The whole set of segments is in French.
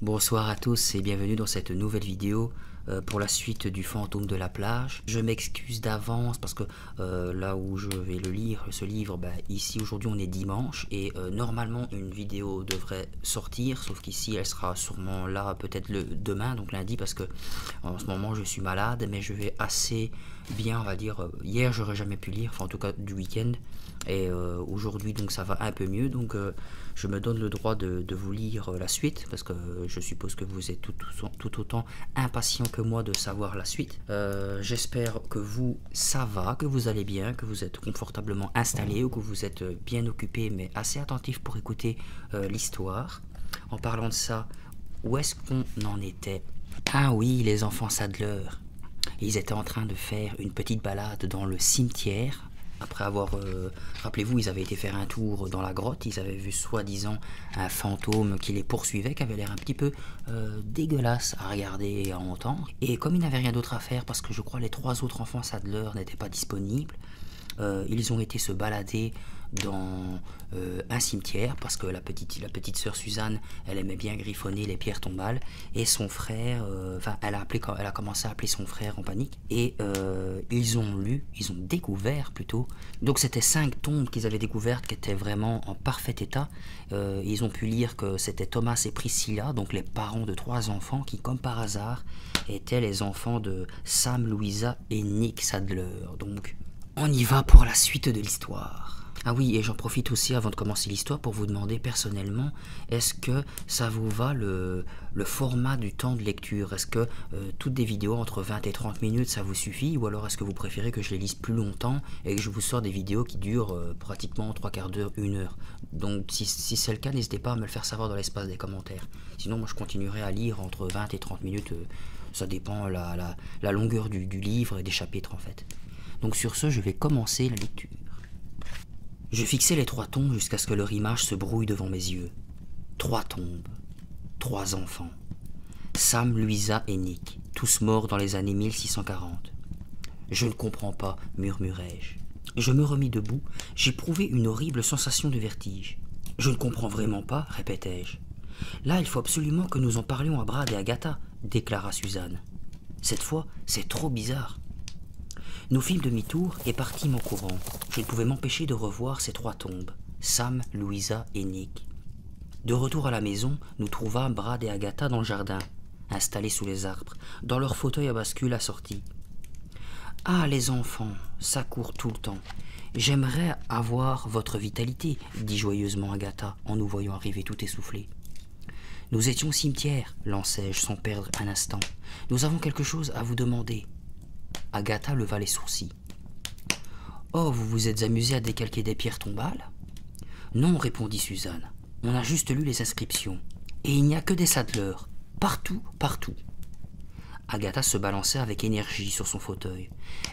Bonsoir à tous et bienvenue dans cette nouvelle vidéo pour la suite du fantôme de la plage. Je m'excuse d'avance parce que là où je vais le lire, ce livre, ici aujourd'hui on est dimanche et normalement une vidéo devrait sortir, sauf qu'ici elle sera sûrement là peut-être le demain, donc lundi, parce que en ce moment je suis malade, mais je vais assez bien, on va dire. Hier j'aurais jamais pu lire, enfin en tout cas du week-end, et aujourd'hui donc ça va un peu mieux, donc je me donne le droit de vous lire la suite, parce que je suppose que vous êtes tout autant impatient que moi de savoir la suite. J'espère que vous, ça va, que vous allez bien, que vous êtes confortablement installé ou que vous êtes bien occupé mais assez attentif pour écouter l'histoire. En parlant de ça, où est-ce qu'on en était? Ah oui, les enfants Sadler. Ils étaient en train de faire une petite balade dans le cimetière. Après avoir, rappelez-vous, ils avaient été faire un tour dans la grotte, ils avaient vu soi-disant un fantôme qui les poursuivait, qui avait l'air un petit peu dégueulasse à regarder et à entendre. Et comme ils n'avaient rien d'autre à faire, parce que je crois les 3 autres enfants Sadler n'étaient pas disponibles, ils ont été se balader dans un cimetière, parce que la petite sœur Suzanne, elle aimait bien griffonner les pierres tombales, et son frère, elle a commencé à appeler son frère en panique, et ils ont découvert plutôt, donc c'était 5 tombes qu'ils avaient découvertes qui étaient vraiment en parfait état. Ils ont pu lire que c'était Thomas et Priscilla, donc les parents de 3 enfants qui, comme par hasard, étaient les enfants de Sam, Louisa et Nick Sadler. Donc on y va pour la suite de l'histoire. Ah oui, et j'en profite aussi avant de commencer l'histoire pour vous demander personnellement, est-ce que ça vous va le format du temps de lecture? Est-ce que toutes des vidéos entre 20 et 30 minutes ça vous suffit? Ou alors est-ce que vous préférez que je les lise plus longtemps et que je vous sorte des vidéos qui durent pratiquement 3/4 d'heure, 1 heure? Donc si c'est le cas, n'hésitez pas à me le faire savoir dans l'espace des commentaires. Sinon moi je continuerai à lire entre 20 et 30 minutes, ça dépend la longueur du livre et des chapitres en fait. Donc sur ce, je vais commencer la lecture. Je fixais les 3 tombes jusqu'à ce que leur image se brouille devant mes yeux. 3 tombes, 3 enfants. Sam, Louisa et Nick, tous morts dans les années 1640. Je ne comprends pas, murmurai-je. Je me remis debout, j'éprouvai une horrible sensation de vertige. Je ne comprends vraiment pas, répétai-je. Là, il faut absolument que nous en parlions à Brad et Agatha, déclara Suzanne. Cette fois, c'est trop bizarre. Nous fîmes demi-tour et partîmes en courant. Je ne pouvais m'empêcher de revoir ces 3 tombes, Sam, Louisa et Nick. De retour à la maison, nous trouvâmes Brad et Agatha dans le jardin, installés sous les arbres, dans leur fauteuil à bascule assorti. « Ah, les enfants, ça court tout le temps. J'aimerais avoir votre vitalité, dit joyeusement Agatha en nous voyant arriver tout essoufflés. Nous étions au cimetière, lançai-je sans perdre un instant. Nous avons quelque chose à vous demander. Agatha leva les sourcils. « Oh, vous vous êtes amusé à décalquer des pierres tombales ?»« Non, répondit Suzanne. On a juste lu les inscriptions. Et il n'y a que des Sadler. Partout, partout. » Agatha se balançait avec énergie sur son fauteuil.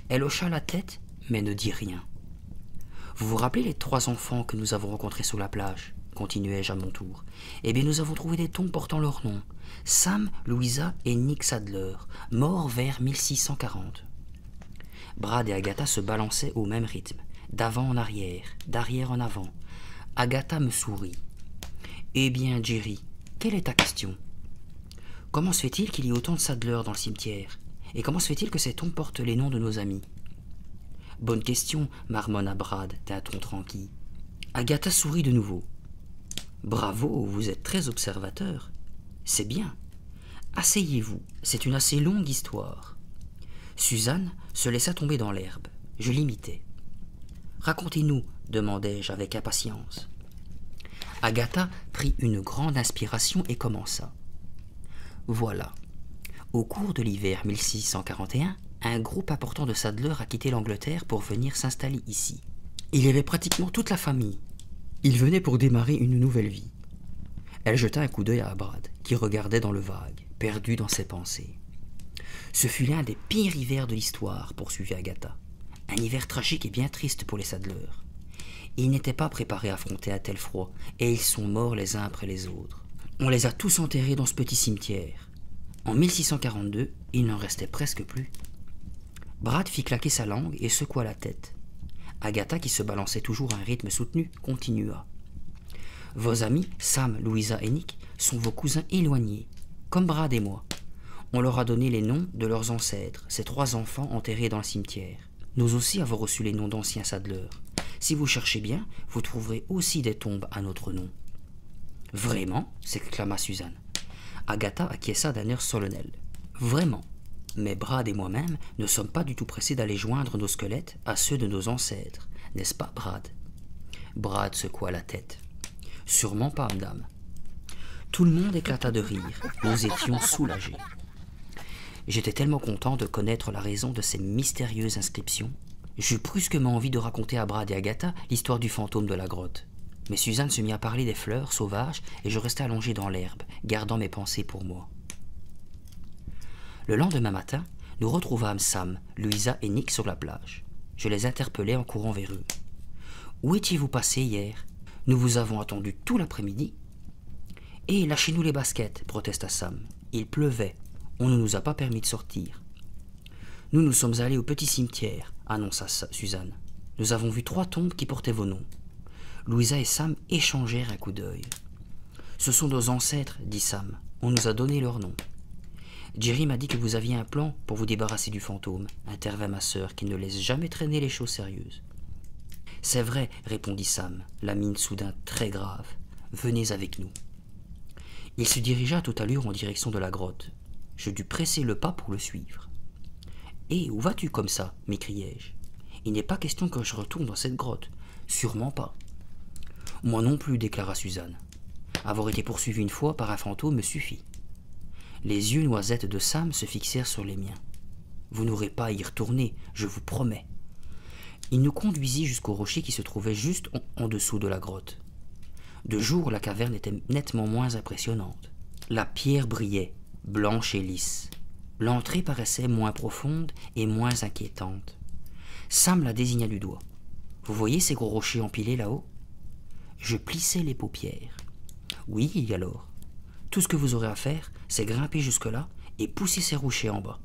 Elle hocha la tête, mais ne dit rien. « Vous vous rappelez les 3 enfants que nous avons rencontrés sur la plage ?» continuai-je à mon tour. « Eh bien, nous avons trouvé des tombes portant leur nom. Sam, Louisa et Nick Sadler, morts vers 1640. » Brad et Agatha se balançaient au même rythme, d'avant en arrière, d'arrière en avant. Agatha me sourit. « Eh bien, Jerry, quelle est ta question? Comment se fait-il qu'il y ait autant de Sadler dans le cimetière? Et comment se fait-il que ces tombes portent les noms de nos amis? » « Bonne question, marmonna Brad d'un ton tranquille. Agatha sourit de nouveau. « Bravo, vous êtes très observateur. C'est bien. Asseyez-vous, c'est une assez longue histoire. » Suzanne se laissa tomber dans l'herbe. Je l'imitais. « Racontez-nous, demandai-je avec impatience. » Agatha prit une grande inspiration et commença. « Voilà. Au cours de l'hiver 1641, un groupe important de Sadler a quitté l'Angleterre pour venir s'installer ici. Il y avait pratiquement toute la famille. Ils venaient pour démarrer une nouvelle vie. » Elle jeta un coup d'œil à Brad, qui regardait dans le vague, perdu dans ses pensées. « Ce fut l'un des pires hivers de l'histoire, poursuivit Agatha. Un hiver tragique et bien triste pour les Sadler. Ils n'étaient pas préparés à affronter un tel froid, et ils sont morts les uns après les autres. On les a tous enterrés dans ce petit cimetière. En 1642, il n'en restait presque plus. » Brad fit claquer sa langue et secoua la tête. Agatha, qui se balançait toujours à un rythme soutenu, continua. « Vos amis, Sam, Louisa et Nick, sont vos cousins éloignés. comme Brad et moi. On leur a donné les noms de leurs ancêtres, ces 3 enfants enterrés dans le cimetière. Nous aussi avons reçu les noms d'anciens saddlers. Si vous cherchez bien, vous trouverez aussi des tombes à notre nom. « Vraiment ?» s'exclama Suzanne. Agatha acquiesça d'un air solennel. « Vraiment. Mais Brad et moi-même ne sommes pas du tout pressés d'aller joindre nos squelettes à ceux de nos ancêtres, n'est-ce pas, Brad ?» Brad secoua la tête. « Sûrement pas, madame. » Tout le monde éclata de rire. Nous étions soulagés. J'étais tellement content de connaître la raison de ces mystérieuses inscriptions. J'eus brusquement envie de raconter à Brad et Agatha l'histoire du fantôme de la grotte. Mais Suzanne se mit à parler des fleurs sauvages et je restai allongé dans l'herbe, gardant mes pensées pour moi. Le lendemain matin, nous retrouvâmes Sam, Louisa et Nick sur la plage. Je les interpellai en courant vers eux. « Où étiez-vous passé hier? Nous vous avons attendu tout l'après-midi. »« Hé, lâchez-nous les baskets, protesta Sam. Il pleuvait. On ne nous a pas permis de sortir. »« Nous nous sommes allés au petit cimetière, annonça Suzanne. Nous avons vu 3 tombes qui portaient vos noms. » Louisa et Sam échangèrent un coup d'œil. « Ce sont nos ancêtres, dit Sam. On nous a donné leur nom. »« Jerry m'a dit que vous aviez un plan pour vous débarrasser du fantôme, intervint ma sœur, qui ne laisse jamais traîner les choses sérieuses. »« C'est vrai, répondit Sam, la mine soudain très grave. Venez avec nous. » Il se dirigea à toute allure en direction de la grotte. Je dus presser le pas pour le suivre. « Hé, où vas-tu comme ça » m'écriai-je. « Il n'est pas question que je retourne dans cette grotte. Sûrement pas. »« Moi non plus, déclara Suzanne. Avoir été poursuivi une fois par un fantôme me suffit. » Les yeux noisettes de Sam se fixèrent sur les miens. « Vous n'aurez pas à y retourner, je vous promets. » Il nous conduisit jusqu'au rocher qui se trouvait juste en dessous de la grotte. De jour, la caverne était nettement moins impressionnante. La pierre brillait, blanche et lisse. L'entrée paraissait moins profonde et moins inquiétante. Sam la désigna du doigt. « Vous voyez ces gros rochers empilés là-haut » Je plissai les paupières. « Oui, alors. Tout ce que vous aurez à faire, c'est grimper jusque-là et pousser ces rochers en bas.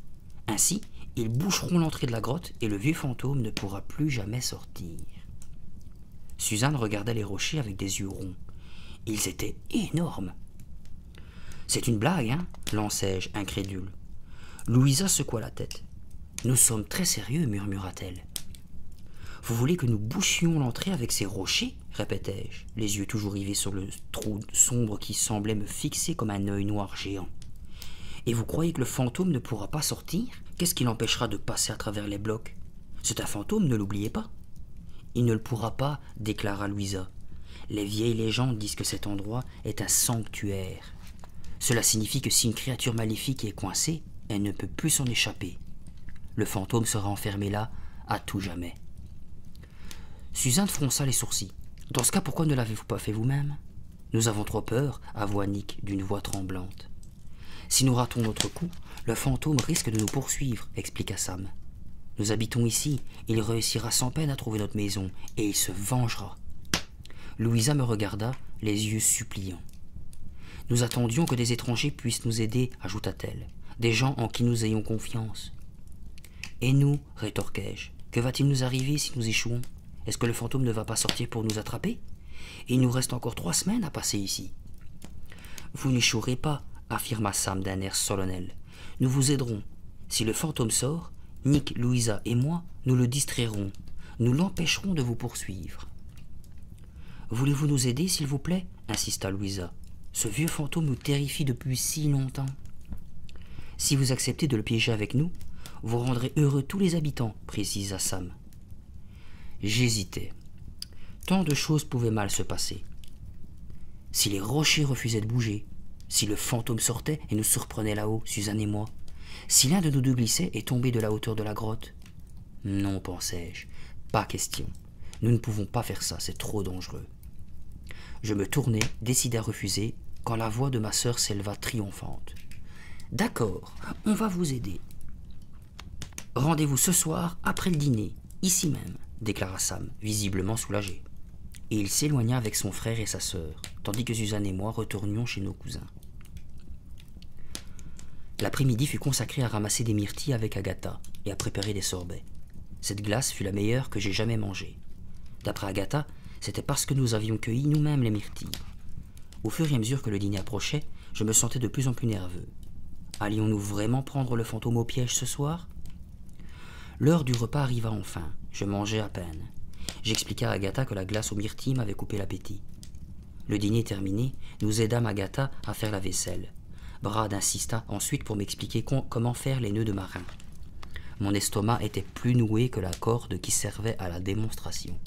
Ainsi, ils boucheront l'entrée de la grotte et le vieux fantôme ne pourra plus jamais sortir. » Suzanne regardait les rochers avec des yeux ronds. Ils étaient énormes. « C'est une blague, hein » lançai-je, incrédule. Louisa secoua la tête. « Nous sommes très sérieux, murmura-t-elle. »« Vous voulez que nous bouchions l'entrée avec ces rochers ?» répétai-je, les yeux toujours rivés sur le trou sombre qui semblait me fixer comme un œil noir géant. « Et vous croyez que le fantôme ne pourra pas sortir? Qu'est-ce qui l'empêchera de passer à travers les blocs? C'est un fantôme, ne l'oubliez pas. »« Il ne le pourra pas, déclara Louisa. Les vieilles légendes disent que cet endroit est un sanctuaire. Cela signifie que si une créature maléfique est coincée, elle ne peut plus s'en échapper. Le fantôme sera enfermé là à tout jamais. » Suzanne fronça les sourcils. « Dans ce cas, pourquoi ne l'avez-vous pas fait vous-même? »« Nous avons trop peur, avoua Nick d'une voix tremblante. »« Si nous ratons notre coup, le fantôme risque de nous poursuivre, expliqua Sam. Nous habitons ici, il réussira sans peine à trouver notre maison, et il se vengera. » Louisa me regarda, les yeux suppliants. « Nous attendions que des étrangers puissent nous aider, ajouta-t-elle, des gens en qui nous ayons confiance. »« Et nous, rétorquai-je, que va-t-il nous arriver si nous échouons? Est-ce que le fantôme ne va pas sortir pour nous attraper? Il nous reste encore 3 semaines à passer ici. »« Vous n'échouerez pas, affirma Sam d'un air solennel. Nous vous aiderons. Si le fantôme sort, Nick, Louisa et moi, nous le distrairons. Nous l'empêcherons de vous poursuivre. »« Voulez-vous nous aider, s'il vous plaît » insista Louisa. « Ce vieux fantôme nous terrifie depuis si longtemps. »« Si vous acceptez de le piéger avec nous, vous rendrez heureux tous les habitants, précisa Sam. » J'hésitais. Tant de choses pouvaient mal se passer. Si les rochers refusaient de bouger, si le fantôme sortait et nous surprenait là-haut, Suzanne et moi, si l'un de nous deux glissait et tombait de la hauteur de la grotte. Non, pensai-je, pas question. Nous ne pouvons pas faire ça, c'est trop dangereux. Je me tournai, décidé à refuser, quand la voix de ma sœur s'éleva triomphante. « D'accord, on va vous aider. Rendez-vous ce soir après le dîner, ici même, » déclara Sam, visiblement soulagé. Et il s'éloigna avec son frère et sa sœur, tandis que Suzanne et moi retournions chez nos cousins. L'après-midi fut consacré à ramasser des myrtilles avec Agatha et à préparer des sorbets. Cette glace fut la meilleure que j'ai jamais mangée. D'après Agatha, c'était parce que nous avions cueilli nous-mêmes les myrtilles. Au fur et à mesure que le dîner approchait, Je me sentais de plus en plus nerveux. Allions-nous vraiment prendre le fantôme au piège ce soir? L'heure du repas arriva enfin. Je mangeais à peine. J'expliquai à Agatha que la glace aux myrtilles m'avait coupé l'appétit. Le dîner terminé, nous aidâmes Agatha à faire la vaisselle. Brad insista ensuite pour m'expliquer comment faire les nœuds de marin. Mon estomac était plus noué que la corde qui servait à la démonstration.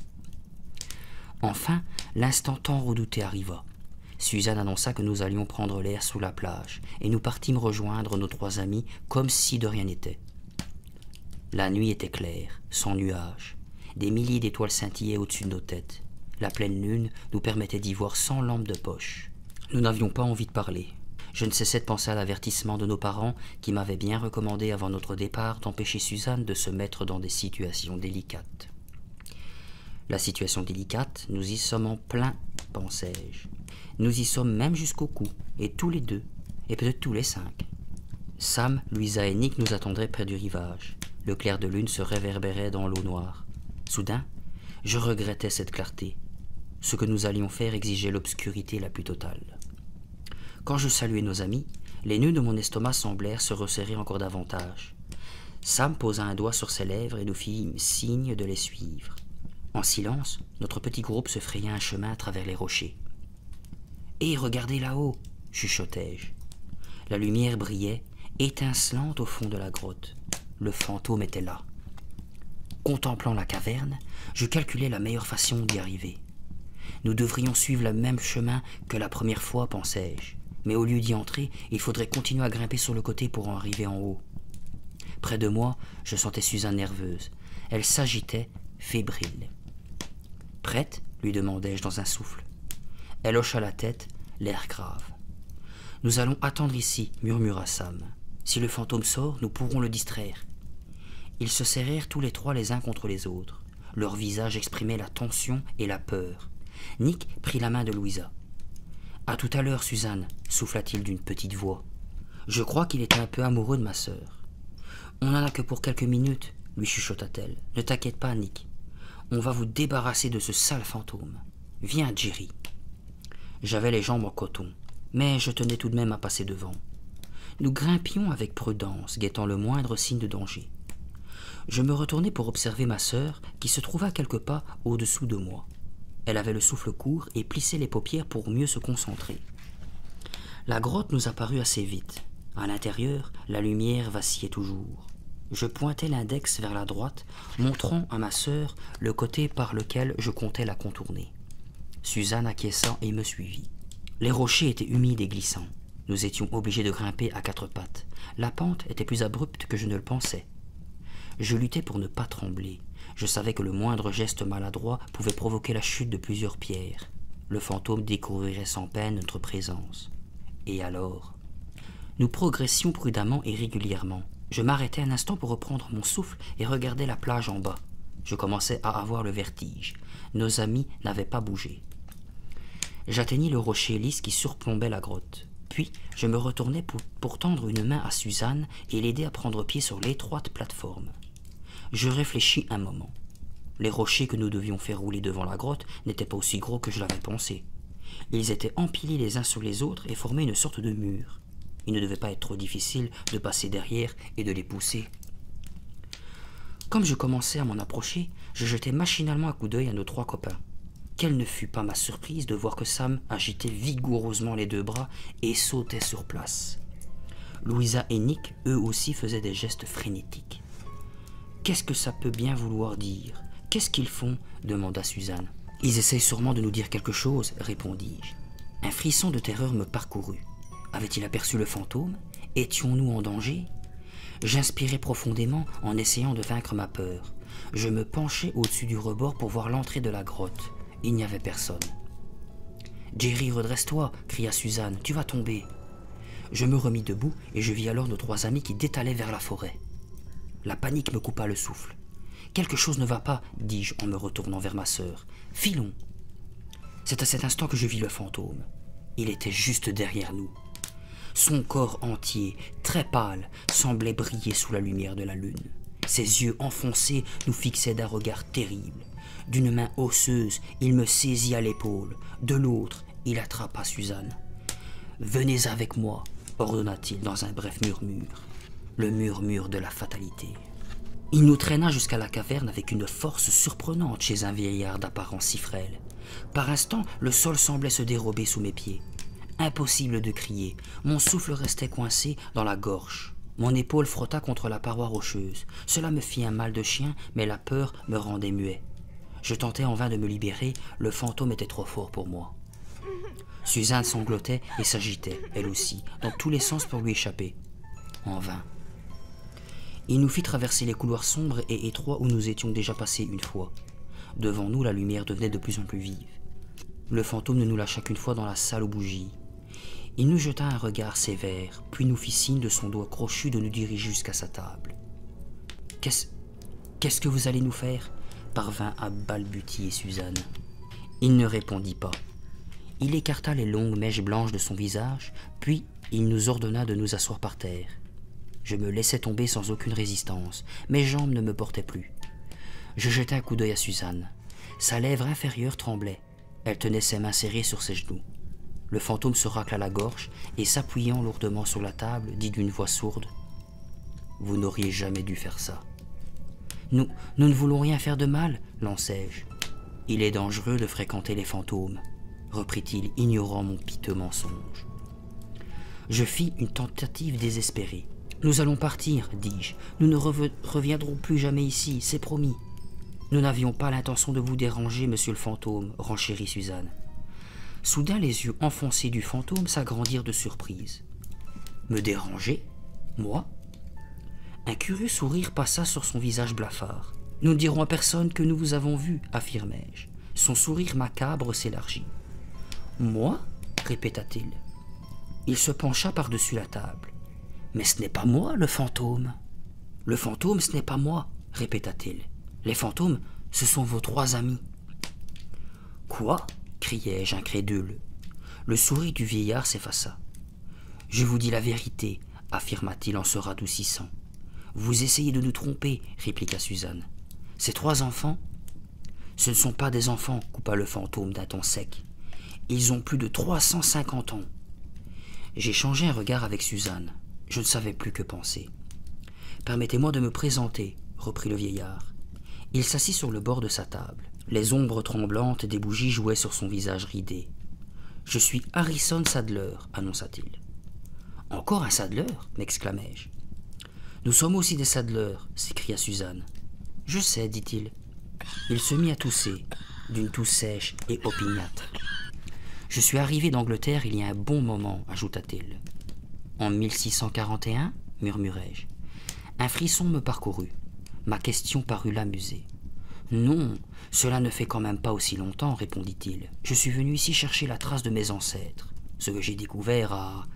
Enfin, l'instant tant redouté arriva. Suzanne annonça que nous allions prendre l'air sous la plage, et nous partîmes rejoindre nos 3 amis comme si de rien n'était. La nuit était claire, sans nuages. Des milliers d'étoiles scintillaient au-dessus de nos têtes. La pleine lune nous permettait d'y voir sans lampe de poche. Nous n'avions pas envie de parler. Je ne cessais de penser à l'avertissement de nos parents qui m'avaient bien recommandé avant notre départ d'empêcher Suzanne de se mettre dans des situations délicates. La situation délicate, nous y sommes en plein, pensais-je. Nous y sommes même jusqu'au cou, et tous les 2, et peut-être tous les 5. Sam, Louisa et Nick nous attendraient près du rivage. Le clair de lune se réverbérait dans l'eau noire. Soudain, je regrettais cette clarté. Ce que nous allions faire exigeait l'obscurité la plus totale. Quand je saluai nos amis, les nœuds de mon estomac semblèrent se resserrer encore davantage. Sam posa un doigt sur ses lèvres et nous fit signe de les suivre. En silence, notre petit groupe se fraya un chemin à travers les rochers. « Hé, regardez là-haut !» chuchotai-je. La lumière brillait, étincelante au fond de la grotte. Le fantôme était là. Contemplant la caverne, je calculais la meilleure façon d'y arriver. Nous devrions suivre le même chemin que la première fois, pensais-je. Mais au lieu d'y entrer, il faudrait continuer à grimper sur le côté pour en arriver en haut. Près de moi, je sentais Suzanne nerveuse. Elle s'agitait, fébrile. « Prête ?» lui demandai-je dans un souffle. Elle hocha la tête, l'air grave. « Nous allons attendre ici, » murmura Sam. « Si le fantôme sort, nous pourrons le distraire. » Ils se serrèrent tous les 3 les uns contre les autres. Leurs visages exprimaient la tension et la peur. Nick prit la main de Louisa. « À tout à l'heure, Suzanne, » souffla-t-il d'une petite voix. Je crois qu'il était un peu amoureux de ma sœur. « On n'en a que pour quelques minutes, » lui chuchota-t-elle. « Ne t'inquiète pas, Nick. On va vous débarrasser de ce sale fantôme. Viens, Jerry. » J'avais les jambes en coton, mais je tenais tout de même à passer devant. Nous grimpions avec prudence, guettant le moindre signe de danger. Je me retournai pour observer ma sœur, qui se trouva quelques pas au-dessous de moi. Elle avait le souffle court et plissait les paupières pour mieux se concentrer. La grotte nous apparut assez vite. À l'intérieur, la lumière vacillait toujours. Je pointai l'index vers la droite, montrant à ma sœur le côté par lequel je comptais la contourner. Suzanne acquiesça et me suivit. Les rochers étaient humides et glissants. Nous étions obligés de grimper à 4 pattes. La pente était plus abrupte que je ne le pensais. Je luttais pour ne pas trembler. Je savais que le moindre geste maladroit pouvait provoquer la chute de plusieurs pierres. Le fantôme découvrirait sans peine notre présence. Et alors? Nous progressions prudemment et régulièrement. Je m'arrêtai un instant pour reprendre mon souffle et regardai la plage en bas. Je commençais à avoir le vertige. Nos amis n'avaient pas bougé. J'atteignis le rocher lisse qui surplombait la grotte. Puis, je me retournai pour tendre une main à Suzanne et l'aider à prendre pied sur l'étroite plateforme. Je réfléchis un moment. Les rochers que nous devions faire rouler devant la grotte n'étaient pas aussi gros que je l'avais pensé. Ils étaient empilés les uns sur les autres et formaient une sorte de mur. Il ne devait pas être trop difficile de passer derrière et de les pousser. Comme je commençais à m'en approcher, je jetai machinalement un coup d'œil à nos 3 copains. Quelle ne fut pas ma surprise de voir que Sam agitait vigoureusement les 2 bras et sautait sur place. Louisa et Nick, eux aussi, faisaient des gestes frénétiques. « Qu'est-ce que ça peut bien vouloir dire? Qu'est-ce qu'ils font » demanda Suzanne. « Ils essayent sûrement de nous dire quelque chose, » répondis-je. Un frisson de terreur me parcourut. Avait-il aperçu le fantôme? Étions-nous en danger? J'inspirais profondément en essayant de vaincre ma peur. Je me penchai au-dessus du rebord pour voir l'entrée de la grotte. Il n'y avait personne. « Jerry, redresse-toi » cria Suzanne, « tu vas tomber !» Je me remis debout et je vis alors nos 3 amis qui détalaient vers la forêt. La panique me coupa le souffle. « Quelque chose ne va pas » dis-je en me retournant vers ma sœur. « Filons !» C'est à cet instant que je vis le fantôme. Il était juste derrière nous. Son corps entier, très pâle, semblait briller sous la lumière de la lune. Ses yeux enfoncés nous fixaient d'un regard terrible. D'une main osseuse, il me saisit à l'épaule. De l'autre, il attrapa Suzanne. venez avec moi, ordonna-t-il dans un bref murmure, le murmure de la fatalité. Il nous traîna jusqu'à la caverne avec une force surprenante chez un vieillard d'apparence si frêle. Par instants, le sol semblait se dérober sous mes pieds. Impossible de crier, mon souffle restait coincé dans la gorge. Mon épaule frotta contre la paroi rocheuse. Cela me fit un mal de chien, mais la peur me rendait muet. Je tentais en vain de me libérer, le fantôme était trop fort pour moi. Suzanne sanglotait et s'agitait, elle aussi, dans tous les sens pour lui échapper. En vain. Il nous fit traverser les couloirs sombres et étroits où nous étions déjà passés une fois. Devant nous, la lumière devenait de plus en plus vive. Le fantôme nous lâcha qu'une fois dans la salle aux bougies. Il nous jeta un regard sévère, puis nous fit signe de son doigt crochu de nous diriger jusqu'à sa table. « Qu'est-ce que vous allez nous faire ?» parvint à balbutier Suzanne. Il ne répondit pas. Il écarta les longues mèches blanches de son visage, puis il nous ordonna de nous asseoir par terre. Je me laissai tomber sans aucune résistance. Mes jambes ne me portaient plus. Je jetai un coup d'œil à Suzanne. Sa lèvre inférieure tremblait. Elle tenait ses mains serrées sur ses genoux. Le fantôme se racla la gorge et, s'appuyant lourdement sur la table, dit d'une voix sourde « Vous n'auriez jamais dû faire ça. »« Nous ne voulons rien faire de mal, lançai-je. Il est dangereux de fréquenter les fantômes, reprit-il, ignorant mon piteux mensonge. Je fis une tentative désespérée. Nous allons partir, dis-je. Nous ne reviendrons plus jamais ici, c'est promis. Nous n'avions pas l'intention de vous déranger, monsieur le fantôme, renchérit Suzanne. Soudain, les yeux enfoncés du fantôme s'agrandirent de surprise. Me déranger? Moi? Un curieux sourire passa sur son visage blafard. Nous ne dirons à personne que nous vous avons vu, affirmai-je. Son sourire macabre s'élargit. Moi? répéta-t-il. Il se pencha par-dessus la table. Mais ce n'est pas moi, le fantôme. Le fantôme, ce n'est pas moi, répéta-t-il. Les fantômes, ce sont vos 3 amis. Quoi? criai-je incrédule. Le sourire du vieillard s'effaça. Je vous dis la vérité, affirma-t-il en se radoucissant. Vous essayez de nous tromper, répliqua Suzanne. Ces 3 enfants? Ce ne sont pas des enfants, coupa le fantôme d'un ton sec. Ils ont plus de 350 ans. J'échangeai un regard avec Suzanne. Je ne savais plus que penser. Permettez-moi de me présenter, reprit le vieillard. Il s'assit sur le bord de sa table. Les ombres tremblantes des bougies jouaient sur son visage ridé. « Je suis Harrison Sadler, annonça-t-il. « Encore un Sadler » m'exclamai-je. « Nous sommes aussi des Sadler, s'écria Suzanne. « Je sais, dit-il. » Il se mit à tousser, d'une toux sèche et opiniâtre. « Je suis arrivé d'Angleterre il y a un bon moment, ajouta-t-il. »« En 1641 » murmurai-je. Un frisson me parcourut. Ma question parut l'amuser. « Non, cela ne fait quand même pas aussi longtemps, répondit-il. Je suis venu ici chercher la trace de mes ancêtres. Ce que j'ai découvert a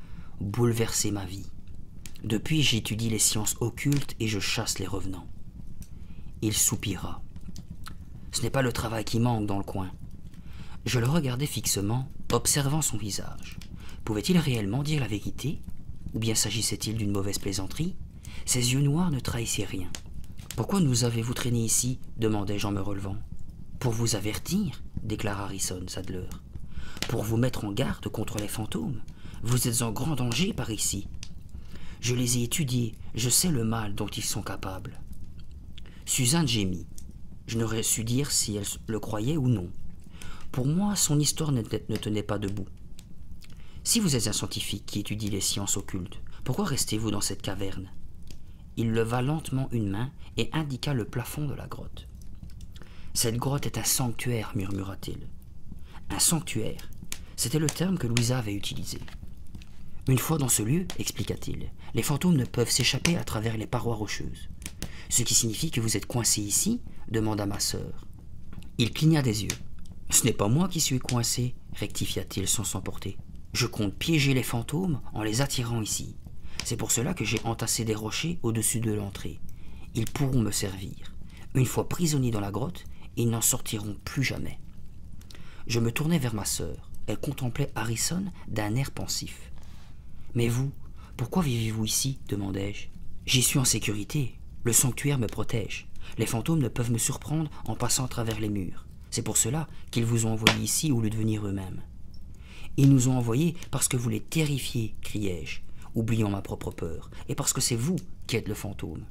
bouleversé ma vie. Depuis, j'étudie les sciences occultes et je chasse les revenants. » Il soupira. Ce n'est pas le travail qui manque dans le coin. Je le regardai fixement, observant son visage. Pouvait-il réellement dire la vérité? Ou bien s'agissait-il d'une mauvaise plaisanterie? Ses yeux noirs ne trahissaient rien. « Pourquoi nous avez-vous traîné ici ?» demandai-je en me relevant. « Pour vous avertir, » déclara Harrison Sadler. « Pour vous mettre en garde contre les fantômes. Vous êtes en grand danger par ici. Je les ai étudiés, je sais le mal dont ils sont capables. » Suzanne gémit. Je n'aurais su dire si elle le croyait ou non. Pour moi, son histoire ne tenait pas debout. « Si vous êtes un scientifique qui étudie les sciences occultes, pourquoi restez-vous dans cette caverne ?» Il leva lentement une main et indiqua le plafond de la grotte. « Cette grotte est un sanctuaire, murmura-t-il. Un sanctuaire, c'était le terme que Louisa avait utilisé. Une fois dans ce lieu, expliqua-t-il, les fantômes ne peuvent s'échapper à travers les parois rocheuses. Ce qui signifie que vous êtes coincé ici, demanda ma sœur. Il cligna des yeux. Ce n'est pas moi qui suis coincé, rectifia-t-il sans s'emporter. Je compte piéger les fantômes en les attirant ici. C'est pour cela que j'ai entassé des rochers au-dessus de l'entrée. Ils pourront me servir. Une fois prisonniers dans la grotte, ils n'en sortiront plus jamais. Je me tournai vers ma sœur. Elle contemplait Harrison d'un air pensif. « Mais vous, pourquoi vivez-vous ici ?» demandai-je. « J'y suis en sécurité. Le sanctuaire me protège. Les fantômes ne peuvent me surprendre en passant à travers les murs. C'est pour cela qu'ils vous ont envoyé ici au lieu de venir eux-mêmes. Ils nous ont envoyés parce que vous les terrifiez, criai-je, oubliant ma propre peur, et parce que c'est vous qui êtes le fantôme.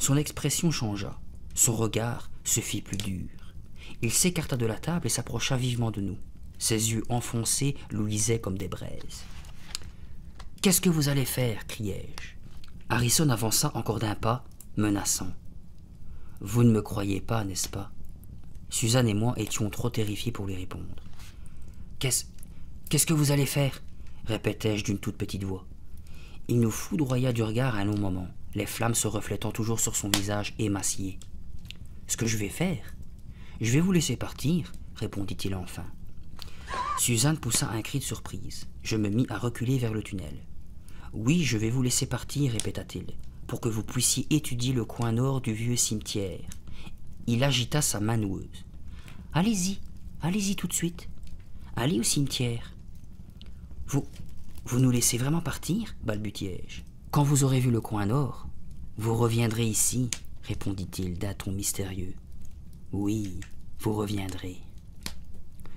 Son expression changea, son regard se fit plus dur. Il s'écarta de la table et s'approcha vivement de nous. Ses yeux enfoncés luisaient comme des braises. « Qu'est-ce que vous allez faire » criai-je. Harrison avança encore d'un pas, menaçant. « Vous ne me croyez pas, n'est-ce pas ?» Suzanne et moi étions trop terrifiés pour lui répondre. « Qu'est-ce que vous allez faire » répétai-je d'une toute petite voix. Il nous foudroya du regard un long moment, les flammes se reflétant toujours sur son visage émacié. « Ce que je vais faire ? Je vais vous laisser partir, » répondit-il enfin. Suzanne poussa un cri de surprise. Je me mis à reculer vers le tunnel. « Oui, je vais vous laisser partir, » répéta-t-il, « pour que vous puissiez étudier le coin nord du vieux cimetière. » Il agita sa main noueuse. « Allez-y tout de suite. Allez au cimetière. »« Vous nous laissez vraiment partir ?» balbutiai-je. « Quand vous aurez vu le coin nord, vous reviendrez ici, » répondit-il d'un ton mystérieux. « Oui, vous reviendrez. »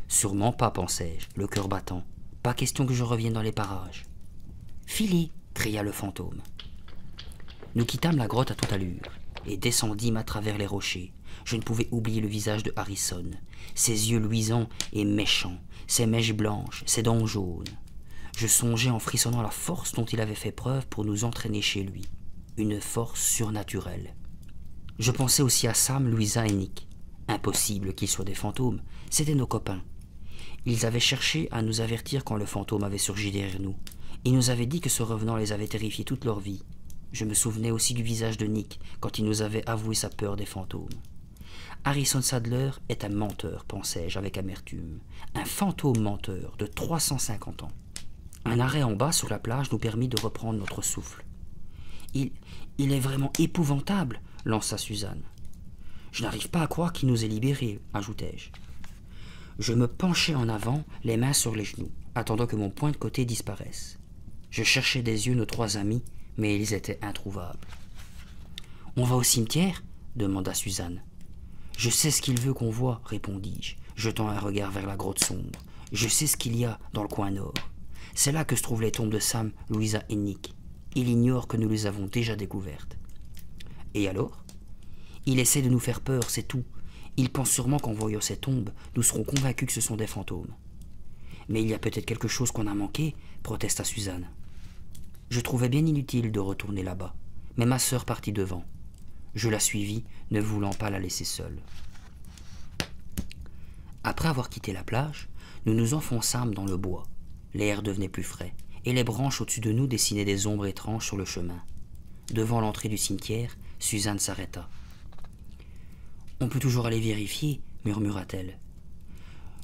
Sûrement pas, pensai-je, le cœur battant. Pas question que je revienne dans les parages. « Filez !» cria le fantôme. Nous quittâmes la grotte à toute allure et descendîmes à travers les rochers. Je ne pouvais oublier le visage de Harrison, ses yeux luisants et méchants, ses mèches blanches, ses dents jaunes. Je songeais en frissonnant la force dont il avait fait preuve pour nous entraîner chez lui, une force surnaturelle. Je pensais aussi à Sam, Louisa et Nick. Impossible qu'ils soient des fantômes, c'étaient nos copains. Ils avaient cherché à nous avertir quand le fantôme avait surgi derrière nous. Ils nous avaient dit que ce revenant les avait terrifiés toute leur vie. Je me souvenais aussi du visage de Nick quand il nous avait avoué sa peur des fantômes. Harrison Sadler est un menteur, pensai-je avec amertume. Un fantôme menteur de 350 ans. Un arrêt en bas sur la plage nous permit de reprendre notre souffle. Il est vraiment épouvantable, lança Suzanne. Je n'arrive pas à croire qu'il nous ait libérés, ajoutai-je. Je me penchai en avant, les mains sur les genoux, attendant que mon poing de côté disparaisse. Je cherchais des yeux nos trois amis, mais ils étaient introuvables. « On va au cimetière ?» demanda Suzanne. « Je sais ce qu'il veut qu'on voie, » répondis-je, jetant un regard vers la grotte sombre. « Je sais ce qu'il y a dans le coin nord. C'est là que se trouvent les tombes de Sam, Louisa et Nick. Il ignore que nous les avons déjà découvertes. » « Et alors ? » « Il essaie de nous faire peur, c'est tout. Il pense sûrement qu'en voyant ces tombes, nous serons convaincus que ce sont des fantômes. »« Mais il y a peut-être quelque chose qu'on a manqué, » protesta Suzanne. Je trouvais bien inutile de retourner là-bas, mais ma sœur partit devant. Je la suivis, ne voulant pas la laisser seule. Après avoir quitté la plage, nous nous enfonçâmes dans le bois. L'air devenait plus frais, et les branches au-dessus de nous dessinaient des ombres étranges sur le chemin. Devant l'entrée du cimetière, Suzanne s'arrêta. « On peut toujours aller vérifier, » murmura-t-elle.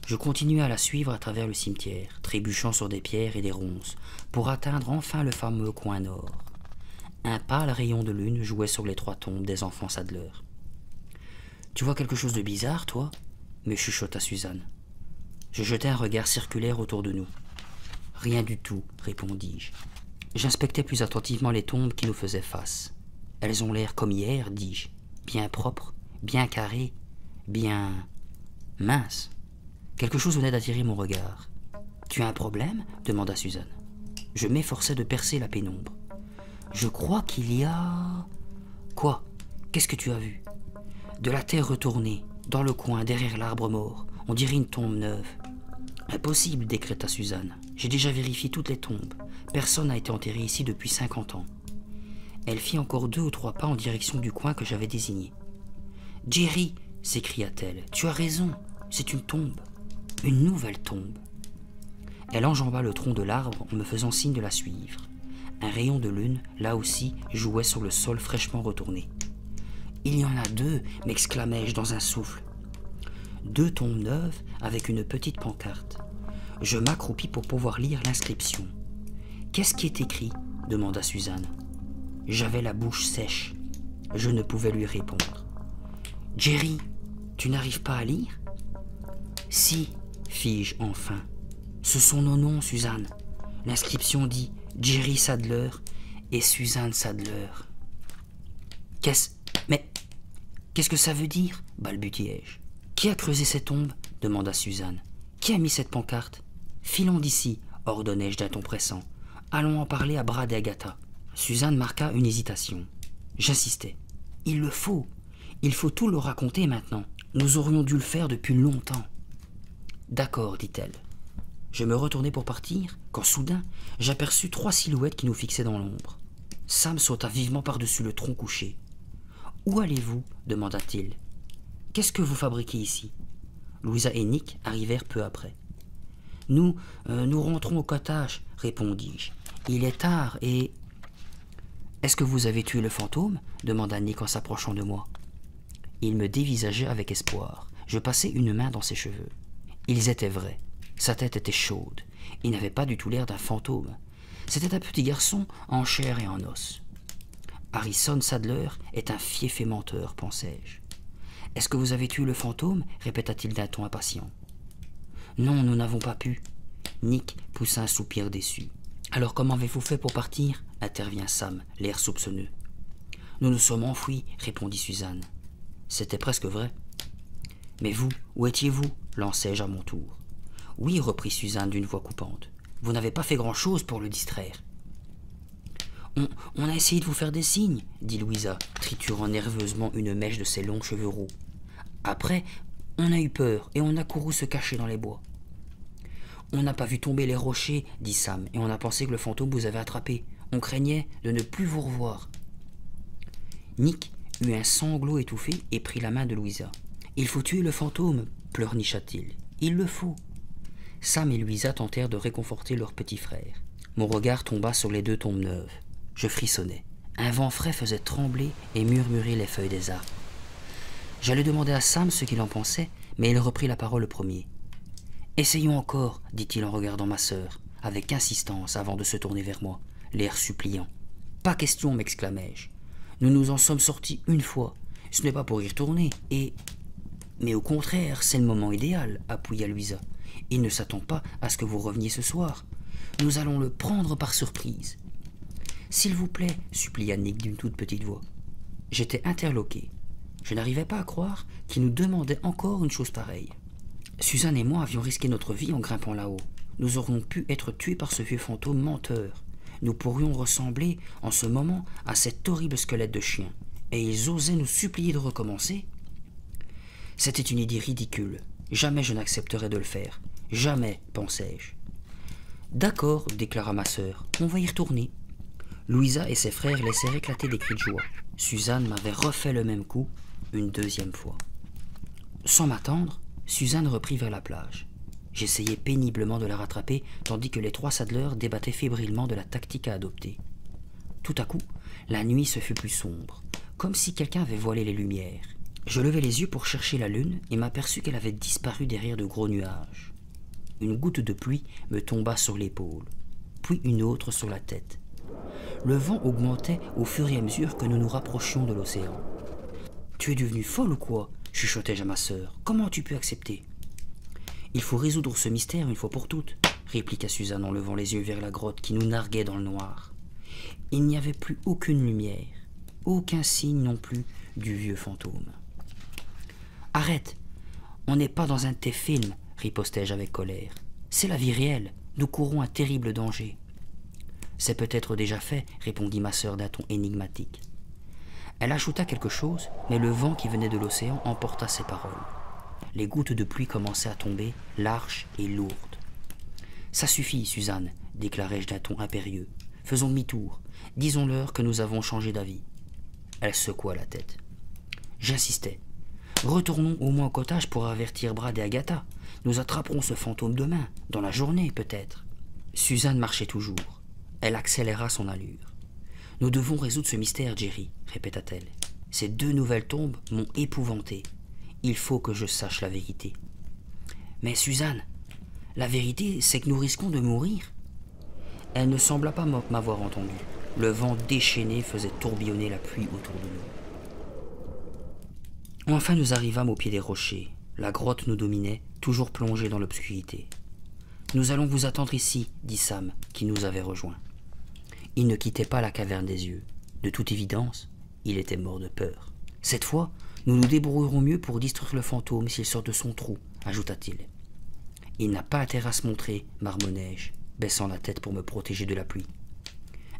Je continuai à la suivre à travers le cimetière, trébuchant sur des pierres et des ronces, pour atteindre enfin le fameux coin nord. Un pâle rayon de lune jouait sur les trois tombes des enfants Sadler. « Tu vois quelque chose de bizarre, toi ?» me chuchota Suzanne. Je jetai un regard circulaire autour de nous. « Rien du tout, » répondis-je. J'inspectais plus attentivement les tombes qui nous faisaient face. « Elles ont l'air comme hier, dis-je, bien propres, bien carrées, bien minces. » Quelque chose venait d'attirer mon regard. « Tu as un problème ?» demanda Suzanne. Je m'efforçais de percer la pénombre. « Je crois qu'il y a... » « Quoi ? Qu'est-ce que tu as vu ?»« De la terre retournée, dans le coin, derrière l'arbre mort. On dirait une tombe neuve. »« Impossible, » décréta Suzanne. « J'ai déjà vérifié toutes les tombes. Personne n'a été enterré ici depuis 50 ans. » Elle fit encore 2 ou 3 pas en direction du coin que j'avais désigné. « Jerry !» s'écria-t-elle. « Tu as raison, c'est une tombe. Une nouvelle tombe. » Elle enjamba le tronc de l'arbre en me faisant signe de la suivre. Un rayon de lune, là aussi, jouait sur le sol fraîchement retourné. « Il y en a 2 !» m'exclamai-je dans un souffle. 2 tombes neuves avec une petite pancarte. Je m'accroupis pour pouvoir lire l'inscription. « Qu'est-ce qui est écrit ?» demanda Suzanne. J'avais la bouche sèche. Je ne pouvais lui répondre. « Jerry, tu n'arrives pas à lire ?»« Si, fis-je enfin. Ce sont nos noms, Suzanne. L'inscription dit Jerry Sadler et Suzanne Sadler. »« Mais qu'est-ce que ça veut dire ?» balbutiai-je. « Qui a creusé cette tombe ?» demanda Suzanne. « Qui a mis cette pancarte ? Filons d'ici, ordonnai-je d'un ton pressant. Allons en parler à Brad et Agatha. Suzanne marqua une hésitation. J'insistai. Il le faut. Il faut tout leur raconter maintenant. Nous aurions dû le faire depuis longtemps. D'accord, dit-elle. Je me retournai pour partir, quand soudain, j'aperçus 3 silhouettes qui nous fixaient dans l'ombre. Sam sauta vivement par-dessus le tronc couché. « Où allez-vous » demanda-t-il. « Qu'est-ce que vous fabriquez ici ?» Louisa et Nick arrivèrent peu après. « Nous rentrons au cottage, répondis-je. Il est tard et... »« Est-ce que vous avez tué le fantôme ?» demanda Nick en s'approchant de moi. Il me dévisageait avec espoir. Je passai une main dans ses cheveux. Ils étaient vrais. Sa tête était chaude. Il n'avait pas du tout l'air d'un fantôme. C'était un petit garçon en chair et en os. Harrison Sadler est un fieffé menteur, pensai-je. « Est-ce que vous avez tué le fantôme ?» répéta-t-il d'un ton impatient. « Non, nous n'avons pas pu. » Nick poussa un soupir déçu. « Alors comment avez-vous fait pour partir ?» intervint Sam, l'air soupçonneux. « Nous nous sommes enfuis, » répondit Suzanne. C'était presque vrai. « Mais vous, où étiez-vous » lançai-je à mon tour. « Oui, » reprit Suzanne d'une voix coupante. « Vous n'avez pas fait grand-chose pour le distraire. »« On a essayé de vous faire des signes, » dit Louisa, triturant nerveusement une mèche de ses longs cheveux roux. « Après, on a eu peur et on a couru se cacher dans les bois. »« On n'a pas vu tomber les rochers, » dit Sam, « et on a pensé que le fantôme vous avait attrapé. On craignait de ne plus vous revoir. » Nick eut un sanglot étouffé et prit la main de Louisa. « Il faut tuer le fantôme, » pleurnicha-t-il. « Il le faut. » Sam et Louisa tentèrent de réconforter leur petit frère. Mon regard tomba sur les 2 tombes neuves. Je frissonnais. Un vent frais faisait trembler et murmurer les feuilles des arbres. J'allais demander à Sam ce qu'il en pensait, mais il reprit la parole le premier. « Essayons encore, » dit-il en regardant ma sœur, avec insistance avant de se tourner vers moi, l'air suppliant. « Pas question, » m'exclamai-je. « Nous nous en sommes sortis une fois. Ce n'est pas pour y retourner, et... » « Mais au contraire, c'est le moment idéal, » appuya Louisa. « Il ne s'attend pas à ce que vous reveniez ce soir. Nous allons le prendre par surprise. »« S'il vous plaît, » supplia Nick d'une toute petite voix. J'étais interloqué. Je n'arrivais pas à croire qu'il nous demandait encore une chose pareille. Suzanne et moi avions risqué notre vie en grimpant là-haut. Nous aurions pu être tués par ce vieux fantôme menteur. Nous pourrions ressembler, en ce moment, à cet horrible squelette de chien. Et ils osaient nous supplier de recommencer. C'était une idée ridicule. Jamais je n'accepterais de le faire. Jamais, pensai-je. D'accord, déclara ma sœur, on va y retourner. Louisa et ses frères laissèrent éclater des cris de joie. Suzanne m'avait refait le même coup, une 2e fois. Sans m'attendre, Suzanne reprit vers la plage. J'essayais péniblement de la rattraper, tandis que les 3 Sadler débattaient fébrilement de la tactique à adopter. Tout à coup, la nuit se fut plus sombre, comme si quelqu'un avait voilé les lumières. Je levai les yeux pour chercher la lune et m'aperçus qu'elle avait disparu derrière de gros nuages. Une goutte de pluie me tomba sur l'épaule, puis une autre sur la tête. Le vent augmentait au fur et à mesure que nous nous rapprochions de l'océan. « Tu es devenue folle ou quoi ?» chuchotai-je à ma sœur. « Comment tu peux accepter ?»« Il faut résoudre ce mystère une fois pour toutes, » répliqua Suzanne en levant les yeux vers la grotte qui nous narguait dans le noir. Il n'y avait plus aucune lumière, aucun signe non plus du vieux fantôme. Arrête, on n'est pas dans un de tes films, ripostai-je avec colère. C'est la vie réelle, nous courons un terrible danger. C'est peut-être déjà fait, répondit ma sœur d'un ton énigmatique. Elle ajouta quelque chose, mais le vent qui venait de l'océan emporta ses paroles. Les gouttes de pluie commençaient à tomber, larges et lourdes. Ça suffit, Suzanne, déclarai-je d'un ton impérieux. Faisons demi-tour, disons-leur que nous avons changé d'avis. Elle secoua la tête. J'insistais. Retournons au moins au cottage pour avertir Brad et Agatha. Nous attraperons ce fantôme demain, dans la journée peut-être. Suzanne marchait toujours. Elle accéléra son allure. Nous devons résoudre ce mystère, Jerry, répéta-t-elle. Ces 2 nouvelles tombes m'ont épouvanté. Il faut que je sache la vérité. Mais Suzanne, la vérité, c'est que nous risquons de mourir. Elle ne sembla pas m'avoir entendu. Le vent déchaîné faisait tourbillonner la pluie autour de nous. Enfin nous arrivâmes au pied des rochers. La grotte nous dominait, toujours plongée dans l'obscurité. « Nous allons vous attendre ici, » dit Sam, qui nous avait rejoints. Il ne quittait pas la caverne des yeux. De toute évidence, il était mort de peur. « Cette fois, nous nous débrouillerons mieux pour distraire le fantôme s'il sort de son trou, » ajouta-t-il. Il n'a pas intérêt à se montrer, marmonnai-je, baissant la tête pour me protéger de la pluie.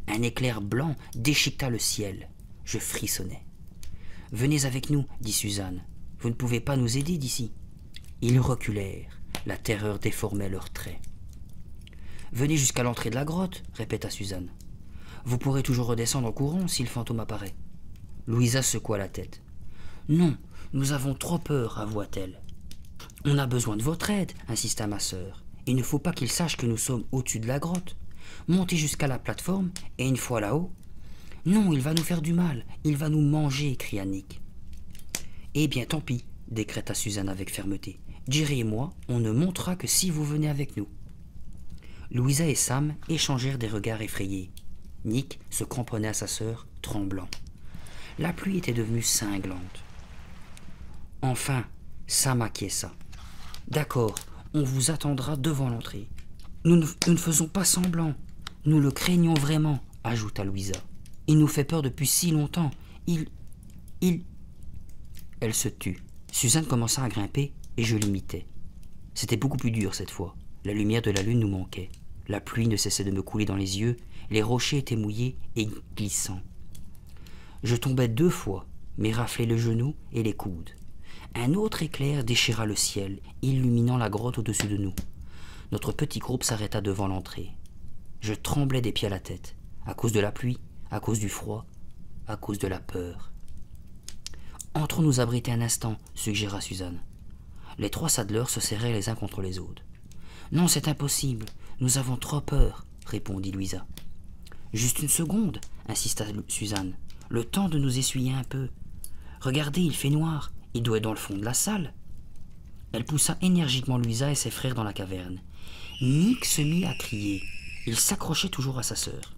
Un éclair blanc déchiqueta le ciel. Je frissonnais. « Venez avec nous, dit Suzanne. Vous ne pouvez pas nous aider d'ici. » Ils reculèrent. La terreur déformait leurs traits. « Venez jusqu'à l'entrée de la grotte, répéta Suzanne. Vous pourrez toujours redescendre en courant si le fantôme apparaît. Louisa secoua la tête. « Non, nous avons trop peur, avoua-t-elle. On a besoin de votre aide, insista ma sœur. Il ne faut pas qu'il sache que nous sommes au-dessus de la grotte. Montez jusqu'à la plateforme, et une fois là-haut... Non, il va nous faire du mal, il va nous manger, cria Nick. Eh bien, tant pis, décréta Suzanne avec fermeté. Jerry et moi, on ne montera que si vous venez avec nous. Louisa et Sam échangèrent des regards effrayés. Nick se cramponnait à sa sœur, tremblant. La pluie était devenue cinglante. Enfin, Sam acquiesça. D'accord, on vous attendra devant l'entrée. Nous ne faisons pas semblant. Nous le craignons vraiment, ajouta Louisa. Il nous fait peur depuis si longtemps. Il... Elle se tut. Suzanne commença à grimper et je l'imitais. C'était beaucoup plus dur cette fois. La lumière de la lune nous manquait. La pluie ne cessait de me couler dans les yeux. Les rochers étaient mouillés et glissants. Je tombais 2 fois, m'éraflai le genou et les coudes. Un autre éclair déchira le ciel, illuminant la grotte au-dessus de nous. Notre petit groupe s'arrêta devant l'entrée. Je tremblais des pieds à la tête, à cause de la pluie, à cause du froid, à cause de la peur. « Entrons nous abriter un instant, suggéra Suzanne. Les 3 Sadlers se serrèrent les uns contre les autres. « Non, c'est impossible, nous avons trop peur, répondit Louisa. « Juste une seconde, insista Suzanne, le temps de nous essuyer un peu. Regardez, il fait noir, il doit être dans le fond de la salle. » Elle poussa énergiquement Louisa et ses frères dans la caverne. Nick se mit à crier. Il s'accrochait toujours à sa sœur.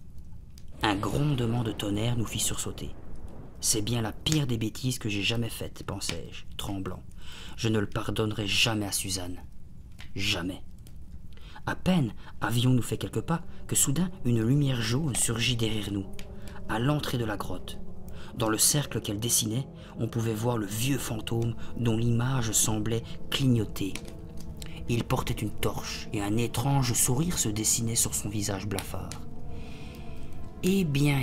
Un grondement de tonnerre nous fit sursauter. C'est bien la pire des bêtises que j'ai jamais faites, pensai-je, tremblant. Je ne le pardonnerai jamais à Suzanne. Jamais. À peine avions-nous fait quelques pas que soudain une lumière jaune surgit derrière nous, à l'entrée de la grotte. Dans le cercle qu'elle dessinait, on pouvait voir le vieux fantôme dont l'image semblait clignoter. Il portait une torche et un étrange sourire se dessinait sur son visage blafard. « eh bien,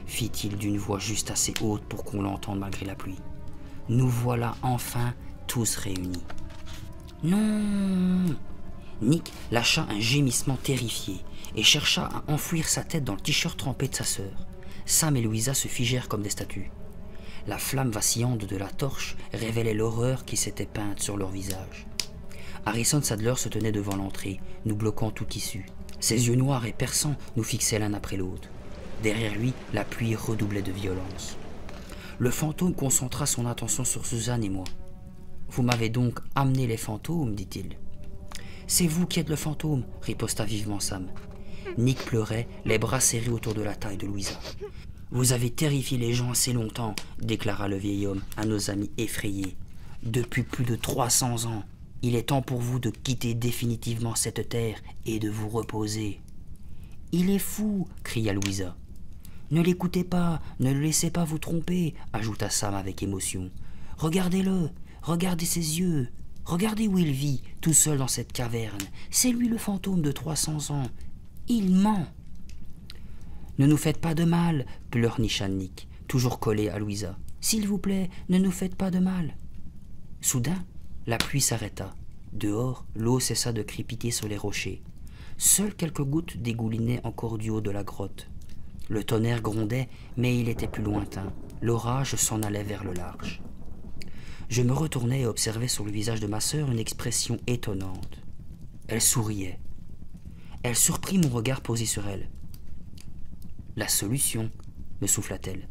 fit-il d'une voix juste assez haute pour qu'on l'entende malgré la pluie. « Nous voilà enfin tous réunis. »« Non !» Nick lâcha un gémissement terrifié et chercha à enfouir sa tête dans le t-shirt trempé de sa sœur. Sam et Louisa se figèrent comme des statues. La flamme vacillante de la torche révélait l'horreur qui s'était peinte sur leur visage. Harrison Sadler se tenait devant l'entrée, nous bloquant toute issue. Ses yeux noirs et perçants nous fixaient l'un après l'autre. Derrière lui, la pluie redoublait de violence. Le fantôme concentra son attention sur Suzanne et moi. « Vous m'avez donc amené les fantômes, dit-il. »« C'est vous qui êtes le fantôme, riposta vivement Sam. » Nick pleurait, les bras serrés autour de la taille de Louisa. « Vous avez terrifié les gens assez longtemps, déclara le vieil homme à nos amis effrayés. Depuis plus de 300 ans. Il est temps pour vous de quitter définitivement cette terre et de vous reposer. »« Il est fou !» cria Louisa. « Ne l'écoutez pas, ne le laissez pas vous tromper, ajouta Sam avec émotion. Regardez-le, regardez ses yeux, regardez où il vit, tout seul dans cette caverne. C'est lui le fantôme de 300 ans. Il ment. »« Ne nous faites pas de mal, pleurnicha Nick, toujours collé à Louisa. S'il vous plaît, ne nous faites pas de mal. » Soudain, la pluie s'arrêta. Dehors, l'eau cessa de crépiter sur les rochers. Seules quelques gouttes dégoulinaient encore du haut de la grotte. Le tonnerre grondait, mais il était plus lointain. L'orage s'en allait vers le large. Je me retournai et observai sur le visage de ma sœur une expression étonnante. Elle souriait. Elle surprit mon regard posé sur elle. « La solution, me souffla-t-elle.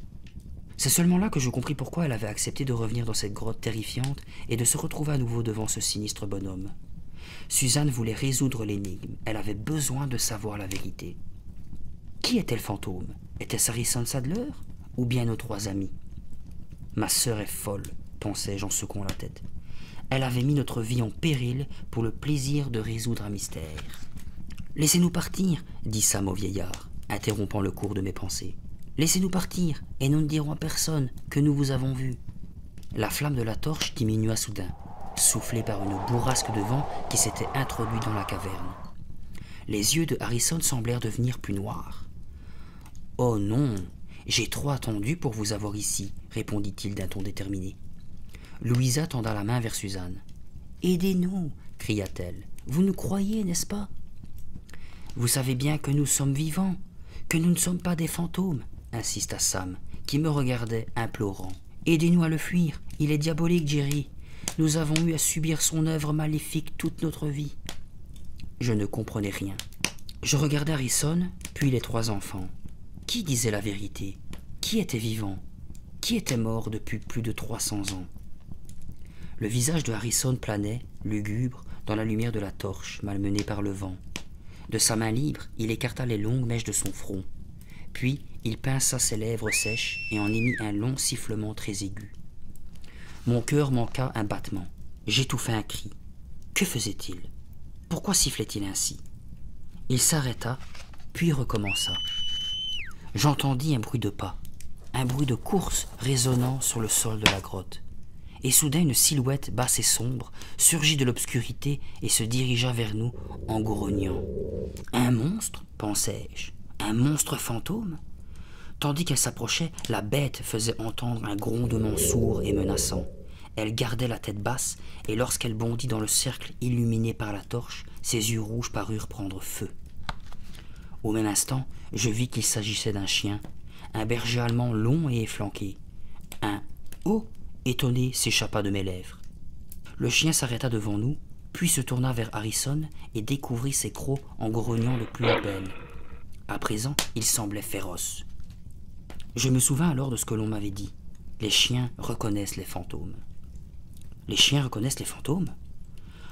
C'est seulement là que je compris pourquoi elle avait accepté de revenir dans cette grotte terrifiante et de se retrouver à nouveau devant ce sinistre bonhomme. Suzanne voulait résoudre l'énigme. Elle avait besoin de savoir la vérité. Qui était le fantôme? Était-ce Harrison Sadler ou bien nos 3 amis? Ma sœur est folle, pensai-je en secouant la tête. Elle avait mis notre vie en péril pour le plaisir de résoudre un mystère. « Laissez-nous partir, dit Sam au vieillard, interrompant le cours de mes pensées. « Laissez-nous partir, et nous ne dirons à personne que nous vous avons vu. » La flamme de la torche diminua soudain. soufflé par une bourrasque de vent qui s'était introduit dans la caverne. Les yeux de Harrison semblèrent devenir plus noirs. « Oh non, j'ai trop attendu pour vous avoir ici, » répondit-il d'un ton déterminé. Louisa tenda la main vers Suzanne. « Aidez-nous » cria-t-elle. « Vous nous croyez, n'est-ce pas ?»« Vous savez bien que nous sommes vivants, que nous ne sommes pas des fantômes, » insista Sam, qui me regardait implorant. « Aidez-nous à le fuir, il est diabolique, Jerry. Nous avons eu à subir son œuvre maléfique toute notre vie. » Je ne comprenais rien. Je regardais Harrison, puis les 3 enfants. Qui disait la vérité? Qui était vivant? Qui était mort depuis plus de 300 ans? Le visage de Harrison planait, lugubre, dans la lumière de la torche, malmenée par le vent. De sa main libre, il écarta les longues mèches de son front. Puis, il pinça ses lèvres sèches et en émit un long sifflement très aigu. Mon cœur manqua un battement. J'étouffai un cri. Que faisait-il? Pourquoi sifflait-il ainsi? Il s'arrêta, puis recommença. J'entendis un bruit de pas, un bruit de course résonnant sur le sol de la grotte. Et soudain une silhouette basse et sombre surgit de l'obscurité et se dirigea vers nous en grognant. Un monstre, pensai-je, un monstre fantôme? Tandis qu'elle s'approchait, la bête faisait entendre un grondement sourd et menaçant. Elle gardait la tête basse, et lorsqu'elle bondit dans le cercle illuminé par la torche, ses yeux rouges parurent prendre feu. Au même instant, je vis qu'il s'agissait d'un chien, un berger allemand long et efflanqué. Un « oh » étonné s'échappa de mes lèvres. Le chien s'arrêta devant nous, puis se tourna vers Harrison et découvrit ses crocs en grognant de plus belle. À présent, il semblait féroce. Je me souvins alors de ce que l'on m'avait dit. Les chiens reconnaissent les fantômes. Les chiens reconnaissent les fantômes?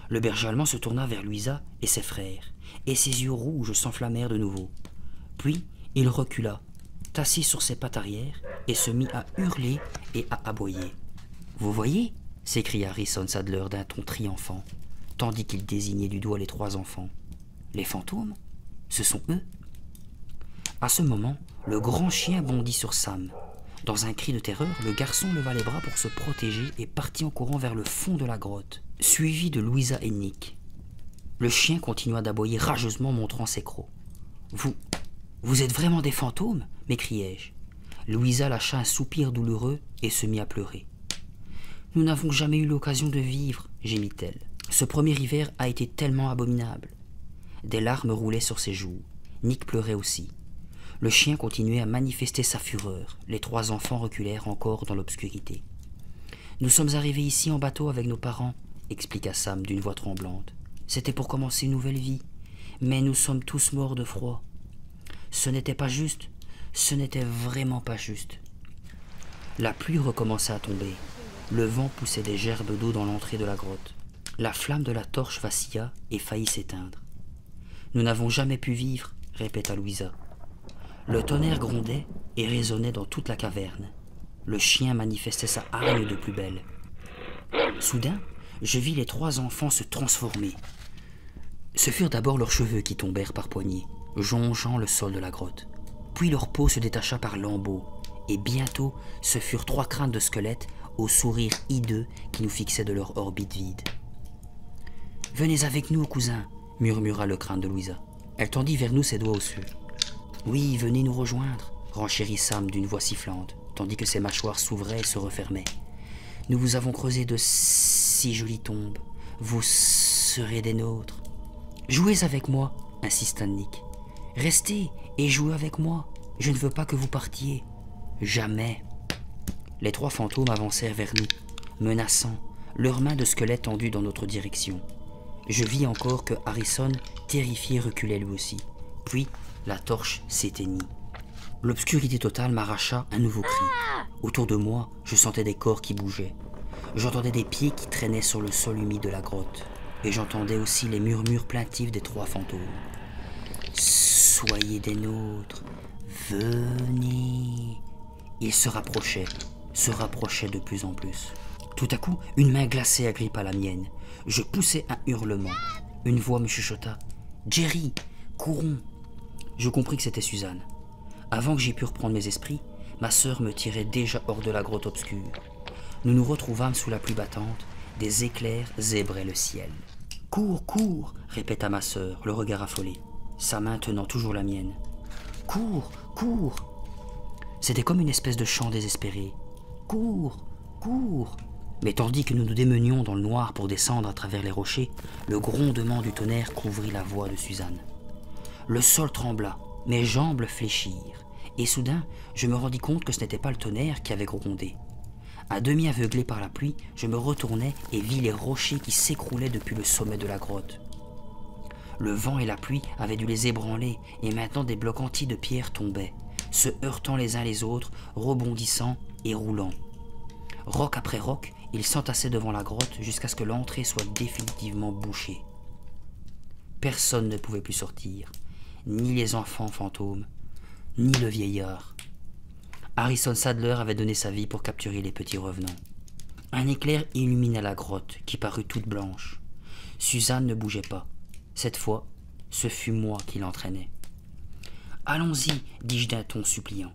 Le berger allemand se tourna vers Louisa et ses frères, et ses yeux rouges s'enflammèrent de nouveau. Puis il recula, t'assit sur ses pattes arrière, et se mit à hurler et à aboyer. « Vous voyez » s'écria Harrison Sadler d'un ton triomphant, tandis qu'il désignait du doigt les 3 enfants. « Les fantômes? Ce sont eux » À ce moment, le grand chien bondit sur Sam. Dans un cri de terreur, le garçon leva les bras pour se protéger et partit en courant vers le fond de la grotte, suivi de Louisa et Nick. Le chien continua d'aboyer rageusement, montrant ses crocs. « Vous êtes vraiment des fantômes » m'écriai-je. Louisa lâcha un soupir douloureux et se mit à pleurer. « Nous n'avons jamais eu l'occasion de vivre » gémit-elle. « Ce premier hiver a été tellement abominable. » Des larmes roulaient sur ses joues. Nick pleurait aussi. Le chien continuait à manifester sa fureur. Les 3 enfants reculèrent encore dans l'obscurité. « Nous sommes arrivés ici en bateau avec nos parents » expliqua Sam d'une voix tremblante. « C'était pour commencer une nouvelle vie. Mais nous sommes tous morts de froid. Ce n'était pas juste. Ce n'était vraiment pas juste. » La pluie recommença à tomber. Le vent poussait des gerbes d'eau dans l'entrée de la grotte. La flamme de la torche vacilla et faillit s'éteindre. « Nous n'avons jamais pu vivre » répéta Louisa. Le tonnerre grondait et résonnait dans toute la caverne. Le chien manifestait sa hargne de plus belle. Soudain, je vis les 3 enfants se transformer. Ce furent d'abord leurs cheveux qui tombèrent par poignées, jonchant le sol de la grotte. Puis leur peau se détacha par lambeaux, et bientôt ce furent 3 crânes de squelettes au sourire hideux qui nous fixaient de leur orbite vide. « Venez avec nous, cousin » murmura le crâne de Louisa. Elle tendit vers nous ses doigts osseux. « Oui, venez nous rejoindre » renchérit Sam d'une voix sifflante, tandis que ses mâchoires s'ouvraient et se refermaient. « Nous vous avons creusé de si jolies tombes. Vous serez des nôtres. »« Jouez avec moi » insista Nick. « Restez et jouez avec moi. Je ne veux pas que vous partiez. Jamais. » Les 3 fantômes avancèrent vers nous, menaçants, leurs mains de squelette tendues dans notre direction. Je vis encore que Harrison, terrifié, reculait lui aussi. Puis, la torche s'éteignit. L'obscurité totale m'arracha un nouveau cri. Autour de moi, je sentais des corps qui bougeaient. J'entendais des pieds qui traînaient sur le sol humide de la grotte. Et j'entendais aussi les murmures plaintifs des 3 fantômes. « Soyez des nôtres, venez !» Ils se rapprochaient de plus en plus. Tout à coup, une main glacée agrippa la mienne. Je poussai un hurlement. Une voix me chuchota. « Jerry, courons !» Je compris que c'était Suzanne. Avant que j'aie pu reprendre mes esprits, ma sœur me tirait déjà hors de la grotte obscure. Nous nous retrouvâmes sous la pluie battante, des éclairs zébraient le ciel. « Cours, cours !» répéta ma sœur, le regard affolé, sa main tenant toujours la mienne. « Cours, cours !» C'était comme une espèce de chant désespéré. « Cours, cours !» Mais tandis que nous nous démenions dans le noir pour descendre à travers les rochers, le grondement du tonnerre couvrit la voix de Suzanne. Le sol trembla, mes jambes fléchirent, et soudain, je me rendis compte que ce n'était pas le tonnerre qui avait grondé. À demi aveuglé par la pluie, je me retournai et vis les rochers qui s'écroulaient depuis le sommet de la grotte. Le vent et la pluie avaient dû les ébranler, et maintenant des blocs entiers de pierre tombaient, se heurtant les uns les autres, rebondissant et roulant. Roc après roc, ils s'entassaient devant la grotte jusqu'à ce que l'entrée soit définitivement bouchée. Personne ne pouvait plus sortir, ni les enfants fantômes, ni le vieillard. Harrison Sadler avait donné sa vie pour capturer les petits revenants. Un éclair illumina la grotte, qui parut toute blanche. Suzanne ne bougeait pas. Cette fois, ce fut moi qui l'entraînais. « Allons-y, dis-je d'un ton suppliant. »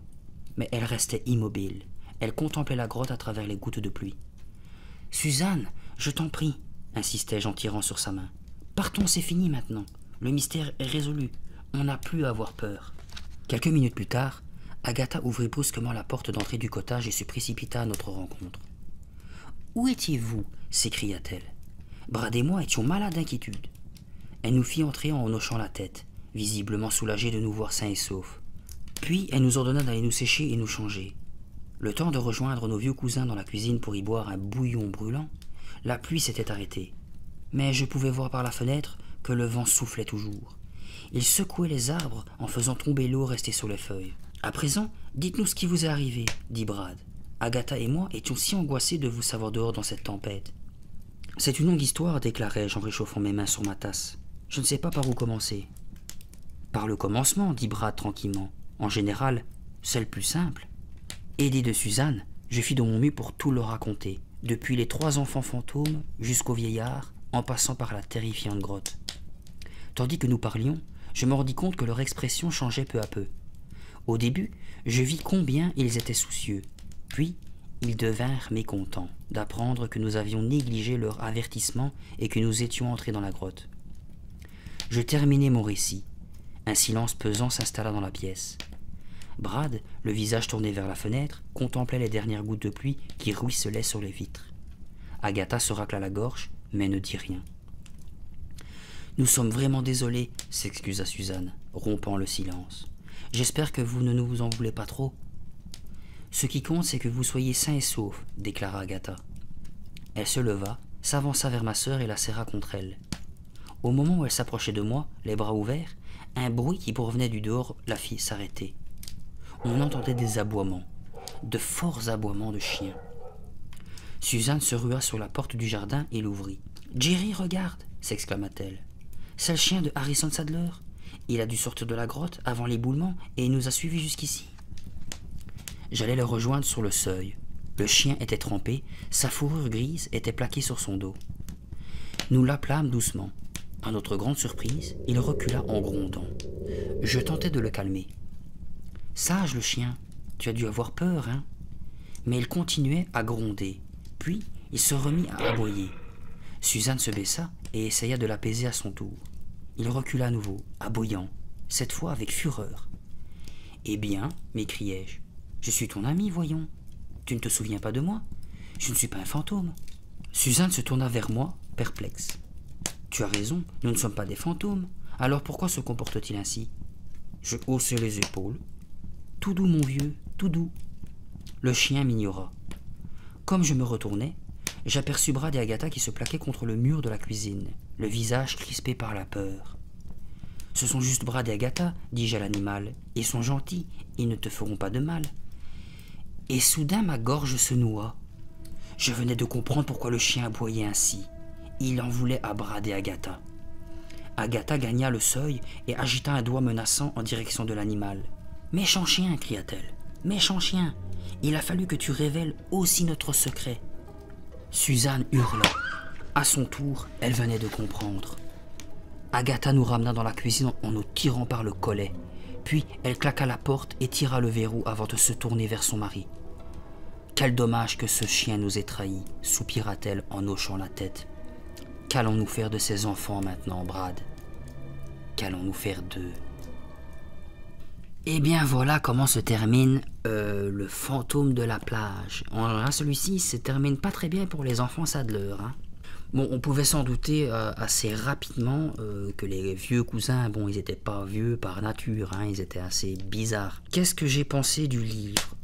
Mais elle restait immobile. Elle contemplait la grotte à travers les gouttes de pluie. « Suzanne, je t'en prie, » insistai-je en tirant sur sa main. « Partons, c'est fini maintenant. Le mystère est résolu. On n'a plus à avoir peur. » Quelques minutes plus tard, Agatha ouvrit brusquement la porte d'entrée du cottage et se précipita à notre rencontre. « Où étiez-vous » s'écria-t-elle. Brad et moi étions malades d'inquiétude. Elle nous fit entrer en hochant la tête, visiblement soulagée de nous voir sains et saufs. Puis elle nous ordonna d'aller nous sécher et nous changer. Le temps de rejoindre nos vieux cousins dans la cuisine pour y boire un bouillon brûlant, la pluie s'était arrêtée. Mais je pouvais voir par la fenêtre que le vent soufflait toujours. Il secouait les arbres en faisant tomber l'eau restée sur les feuilles. « À présent, dites-nous ce qui vous est arrivé, » dit Brad. « Agatha et moi étions si angoissés de vous savoir dehors dans cette tempête. »« C'est une longue histoire, » déclarai-je en réchauffant mes mains sur ma tasse. « Je ne sais pas par où commencer. »« Par le commencement, » dit Brad tranquillement. « En général, c'est le plus simple. » Aidé de Suzanne, je fis de mon mieux pour tout leur raconter, depuis les 3 enfants fantômes jusqu'au vieillard, en passant par la terrifiante grotte. Tandis que nous parlions, je me rendis compte que leur expression changeait peu à peu. Au début, je vis combien ils étaient soucieux, puis ils devinrent mécontents d'apprendre que nous avions négligé leur avertissement et que nous étions entrés dans la grotte. Je terminai mon récit. Un silence pesant s'installa dans la pièce. Brad, le visage tourné vers la fenêtre, contemplait les dernières gouttes de pluie qui ruisselaient sur les vitres. Agatha se racla la gorge, mais ne dit rien. « Nous sommes vraiment désolés, » s'excusa Suzanne, rompant le silence. « J'espère que vous ne nous en voulez pas trop. »« Ce qui compte, c'est que vous soyez sains et saufs, » déclara Agatha. Elle se leva, s'avança vers ma sœur et la serra contre elle. Au moment où elle s'approchait de moi, les bras ouverts, un bruit qui provenait du dehors la fit s'arrêter. On entendait des aboiements, de forts aboiements de chiens. Suzanne se rua sur la porte du jardin et l'ouvrit. « Jerry, regarde !» s'exclama-t-elle. « C'est le chien de Harrison Sadler. Il a dû sortir de la grotte avant l'éboulement et il nous a suivis jusqu'ici. » J'allais le rejoindre sur le seuil. Le chien était trempé, sa fourrure grise était plaquée sur son dos. Nous l'appelâmes doucement. À notre grande surprise, il recula en grondant. Je tentai de le calmer. « Sage le chien, tu as dû avoir peur, hein ?» Mais il continuait à gronder. Puis, il se remit à aboyer. Suzanne se baissa et essaya de l'apaiser à son tour. Il recula à nouveau, aboyant, cette fois avec fureur. « Eh bien, m'écriai-je, je suis ton ami, voyons. Tu ne te souviens pas de moi? Je ne suis pas un fantôme. » Suzanne se tourna vers moi, perplexe. « Tu as raison, nous ne sommes pas des fantômes. Alors pourquoi se comporte-t-il ainsi ?» Je haussai les épaules. « Tout doux, mon vieux, tout doux. » Le chien m'ignora. Comme je me retournai, j'aperçus Brad et Agatha qui se plaquaient contre le mur de la cuisine, le visage crispé par la peur. « Ce sont juste Brad et Agatha, dis-je à l'animal. Ils sont gentils, ils ne te feront pas de mal. » Et soudain ma gorge se noua. Je venais de comprendre pourquoi le chien aboyait ainsi. Il en voulait à Brad et Agatha. Agatha gagna le seuil et agita un doigt menaçant en direction de l'animal. « Méchant chien !» cria-t-elle. « Méchant chien ! Il a fallu que tu révèles aussi notre secret. » Suzanne hurla. À son tour, elle venait de comprendre. Agatha nous ramena dans la cuisine en nous tirant par le collet. Puis elle claqua la porte et tira le verrou avant de se tourner vers son mari. « Quel dommage que ce chien nous ait trahis, soupira-t-elle en hochant la tête. Qu'allons-nous faire de ces enfants maintenant, Brad? Qu'allons-nous faire d'eux? Et bien voilà comment se termine le fantôme de la plage. Celui-ci se termine pas très bien pour les enfants Sadler. Hein. Bon, on pouvait s'en douter assez rapidement que les vieux cousins, bon, ils n'étaient pas vieux par nature, hein, ils étaient assez bizarres. Qu'est-ce que j'ai pensé du livre?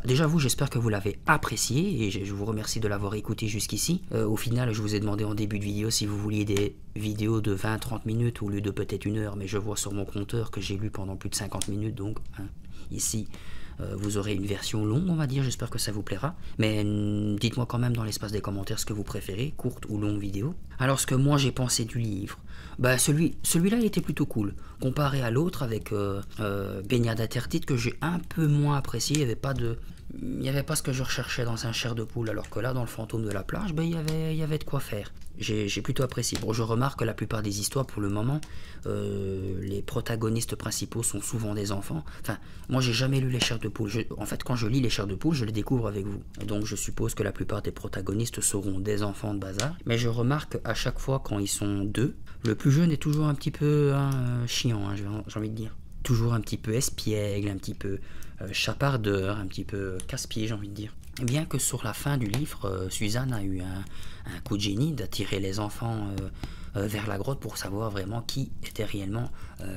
Déjà vous, j'espère que vous l'avez apprécié et je vous remercie de l'avoir écouté jusqu'ici. Au final, je vous ai demandé en début de vidéo si vous vouliez des vidéos de 20-30 minutes au lieu de peut-être 1 heure, mais je vois sur mon compteur que j'ai lu pendant plus de 50 minutes, donc hein, ici vous aurez une version longue, on va dire, j'espère que ça vous plaira. Mais dites-moi quand même dans l'espace des commentaires ce que vous préférez, courte ou longue vidéo. Alors ce que moi j'ai pensé du livre, bah celui-là il était plutôt cool, comparé à l'autre avec Baignade interdite que j'ai un peu moins apprécié, il n'y avait pas ce que je recherchais dans un chair de poule, alors que là dans le fantôme de la plage, bah, il y avait de quoi faire. J'ai plutôt apprécié. Bon, je remarque que la plupart des histoires pour le moment, les protagonistes principaux sont souvent des enfants. Enfin, moi j'ai jamais lu les chairs de poule. En fait, quand je lis les chairs de poule, je les découvre avec vous. Donc je suppose que la plupart des protagonistes seront des enfants de bazar. Mais je remarque à chaque fois quand ils sont deux, le plus jeune est toujours un petit peu chiant, hein, j'ai envie de dire. Toujours un petit peu espiègle, un petit peu chapardeur, un petit peu casse-pied, j'ai envie de dire. Bien que sur la fin du livre, Suzanne a eu un coup de génie d'attirer les enfants vers la grotte pour savoir vraiment qui étaient réellement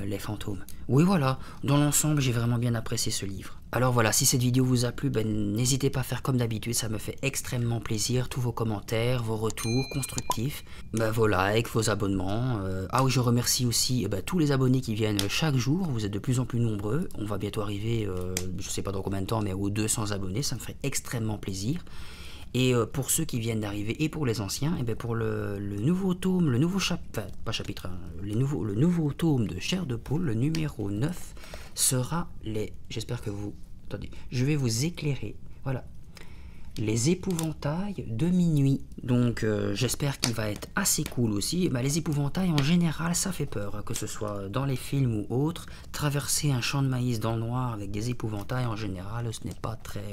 les fantômes. Oui voilà, dans l'ensemble j'ai vraiment bien apprécié ce livre. Alors voilà, si cette vidéo vous a plu, ben, n'hésitez pas à faire comme d'habitude, ça me fait extrêmement plaisir, tous vos commentaires, vos retours constructifs, ben, vos likes, vos abonnements. Ah oui, je remercie aussi tous les abonnés qui viennent chaque jour, vous êtes de plus en plus nombreux, on va bientôt arriver, je sais pas dans combien de temps, mais aux 200 abonnés, ça me fait extrêmement plaisir. Et pour ceux qui viennent d'arriver et pour les anciens, et bien pour le nouveau tome, le nouveau chapitre, enfin pas chapitre, hein, le nouveau tome de Chair de Poule, le numéro 9, sera j'espère que vous, attendez, je vais vous éclairer, voilà, les épouvantails de minuit. Donc j'espère qu'il va être assez cool aussi. Ben, les épouvantails en général ça fait peur, hein, que ce soit dans les films ou autres. Traverser un champ de maïs dans le noir avec des épouvantails en général ce n'est pas très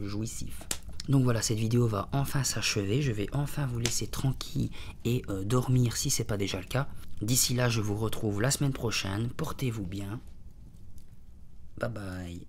jouissif. Donc voilà, cette vidéo va enfin s'achever, je vais enfin vous laisser tranquille et dormir si ce n'est pas déjà le cas. D'ici là, je vous retrouve la semaine prochaine, portez-vous bien, bye bye.